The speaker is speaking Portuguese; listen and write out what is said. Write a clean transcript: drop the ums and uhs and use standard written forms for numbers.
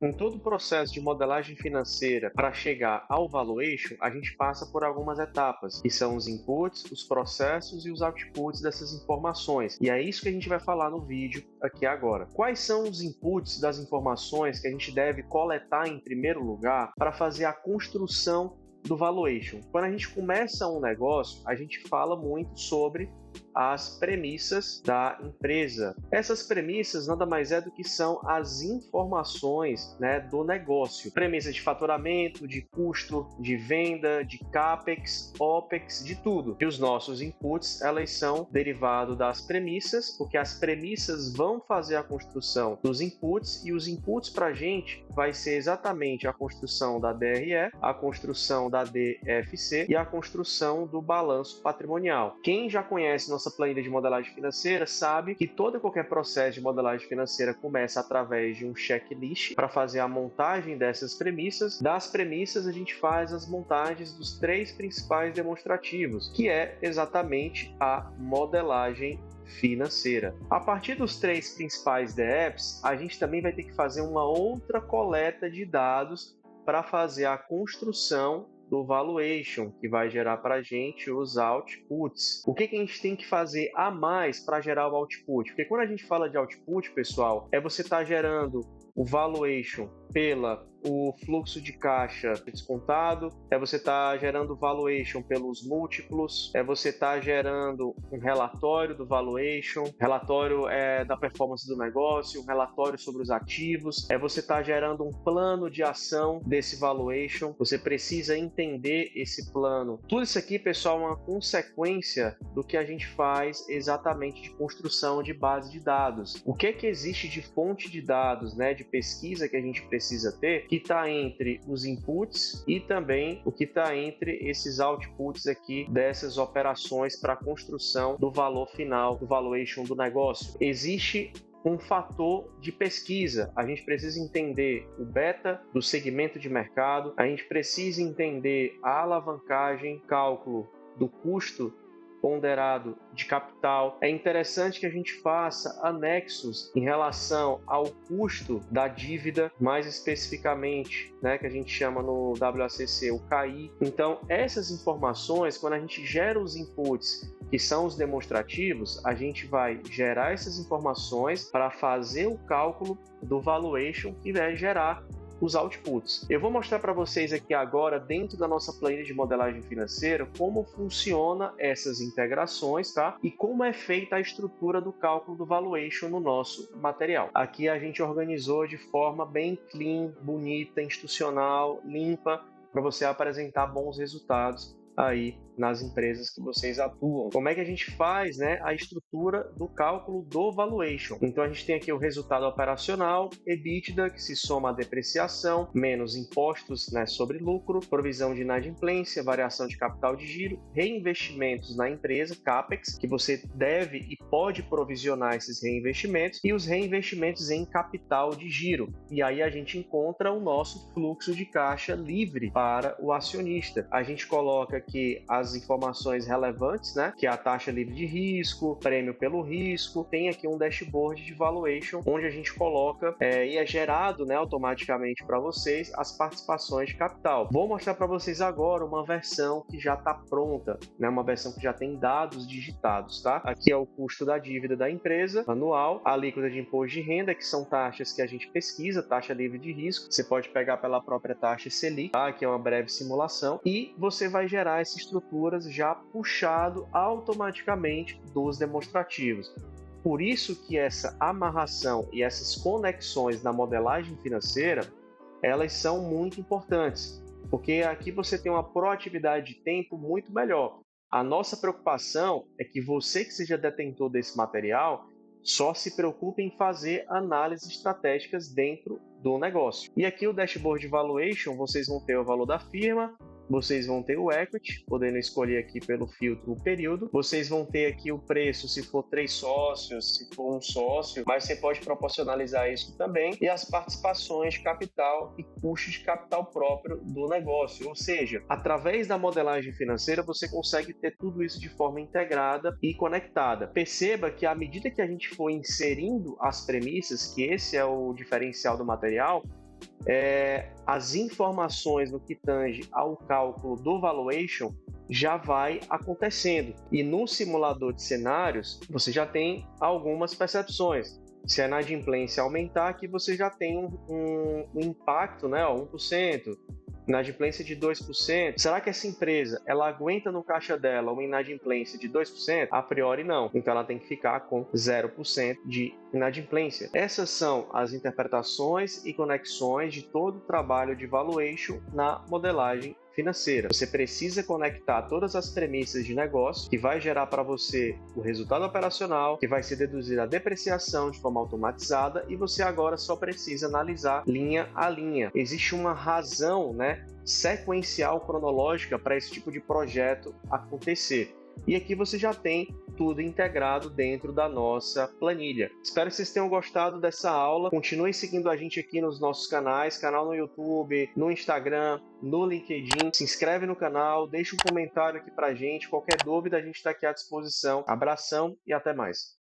Em todo o processo de modelagem financeira para chegar ao valuation, a gente passa por algumas etapas, que são os inputs, os processos e os outputs dessas informações. E é isso que a gente vai falar no vídeo aqui agora. Quais são os inputs das informações que a gente deve coletar em primeiro lugar para fazer a construção do valuation? Quando a gente começa um negócio, a gente fala muito sobre as premissas da empresa. Essas premissas nada mais é do que são as informações, né, do negócio. Premissas de faturamento, de custo, de venda, de CAPEX, OPEX, de tudo. E os nossos inputs, elas são derivados das premissas, porque as premissas vão fazer a construção dos inputs e os inputs para a gente vai ser exatamente a construção da DRE, a construção da DFC e a construção do balanço patrimonial. Quem já conhece nossa planilha de modelagem financeira sabe que todo e qualquer processo de modelagem financeira começa através de um checklist para fazer a montagem dessas premissas. Das premissas, a gente faz as montagens dos 3 principais demonstrativos, que é exatamente a modelagem financeira. A partir dos 3 principais DEPs, a gente também vai ter que fazer uma outra coleta de dados para fazer a construção do valuation, que vai gerar para a gente os outputs. O que a gente tem que fazer a mais para gerar o output? Porque quando a gente fala de output, pessoal, é você estar gerando o valuation pela o fluxo de caixa descontado, é você estar gerando valuation pelos múltiplos, é você estar gerando um relatório do valuation, relatório da performance do negócio, um relatório sobre os ativos, é você estar gerando um plano de ação desse valuation, você precisa entender esse plano. Tudo isso aqui, pessoal, é uma consequência do que a gente faz exatamente de construção de base de dados. O que é que existe de fonte de dados, né, de pesquisa que a gente precisa ter, que está entre os inputs e também o que está entre esses outputs aqui dessas operações para a construção do valor final, do valuation do negócio. Existe um fator de pesquisa. A gente precisa entender o beta do segmento de mercado, a gente precisa entender a alavancagem, cálculo do custo ponderado de capital. É interessante que a gente faça anexos em relação ao custo da dívida, mais especificamente, né, que a gente chama no WACC o CAI. Então, essas informações, quando a gente gera os inputs, que são os demonstrativos, a gente vai gerar essas informações para fazer o cálculo do valuation que vai gerar os outputs. Eu vou mostrar para vocês aqui agora, dentro da nossa planilha de modelagem financeira, como funciona essas integrações, tá? E como é feita a estrutura do cálculo do valuation no nosso material. Aqui a gente organizou de forma bem clean, bonita, institucional, limpa, para você apresentar bons resultados aí nas empresas que vocês atuam. Como é que a gente faz, né, a estrutura do cálculo do valuation? Então a gente tem aqui o resultado operacional, EBITDA, que se soma a depreciação, menos impostos, né, sobre lucro, provisão de inadimplência, variação de capital de giro, reinvestimentos na empresa, CAPEX, que você deve e pode provisionar esses reinvestimentos, e os reinvestimentos em capital de giro. E aí a gente encontra o nosso fluxo de caixa livre para o acionista. A gente coloca aqui as informações relevantes, né? Que é a taxa livre de risco, prêmio pelo risco. Tem aqui um dashboard de valuation, onde a gente coloca e é gerado, né, automaticamente para vocês as participações de capital. Vou mostrar para vocês agora uma versão que já está pronta, né? Uma versão que já tem dados digitados, tá? Aqui é o custo da dívida da empresa anual, a alíquota de imposto de renda, que são taxas que a gente pesquisa, taxa livre de risco. Você pode pegar pela própria taxa Selic, tá? Aqui é uma breve simulação, e você vai gerar essa estrutura já puxado automaticamente dos demonstrativos. Por isso que essa amarração e essas conexões na modelagem financeira, elas são muito importantes, porque aqui você tem uma proatividade de tempo muito melhor. A nossa preocupação é que você que seja detentor desse material só se preocupe em fazer análises estratégicas dentro do negócio. E aqui o dashboard valuation, vocês vão ter o valor da firma, vocês vão ter o equity, podendo escolher aqui pelo filtro o período. Vocês vão ter aqui o preço, se for 3 sócios, se for um sócio, mas você pode proporcionalizar isso também. E as participações de capital e custos de capital próprio do negócio. Ou seja, através da modelagem financeira, você consegue ter tudo isso de forma integrada e conectada. Perceba que à medida que a gente for inserindo as premissas, que esse é o diferencial do material, as informações no que tange ao cálculo do valuation já vai acontecendo. E no simulador de cenários, você já tem algumas percepções. Se a inadimplência aumentar, aqui você já tem um impacto, né, 1%. Inadimplência de 2%. Será que essa empresa ela aguenta no caixa dela uma inadimplência de 2%? A priori não. Então ela tem que ficar com 0% de inadimplência. Essas são as interpretações e conexões de todo o trabalho de valuation na modelagem financeira. Você precisa conectar todas as premissas de negócio que vai gerar para você o resultado operacional, que vai ser deduzida a depreciação de forma automatizada e você agora só precisa analisar linha a linha. Existe uma razão, né, sequencial cronológica para esse tipo de projeto acontecer. E aqui você já tem tudo integrado dentro da nossa planilha. Espero que vocês tenham gostado dessa aula. Continuem seguindo a gente aqui nos nossos canais, canal no YouTube, no Instagram, no LinkedIn. Se inscreve no canal, deixa um comentário aqui pra gente. Qualquer dúvida, a gente está aqui à disposição. Abração e até mais.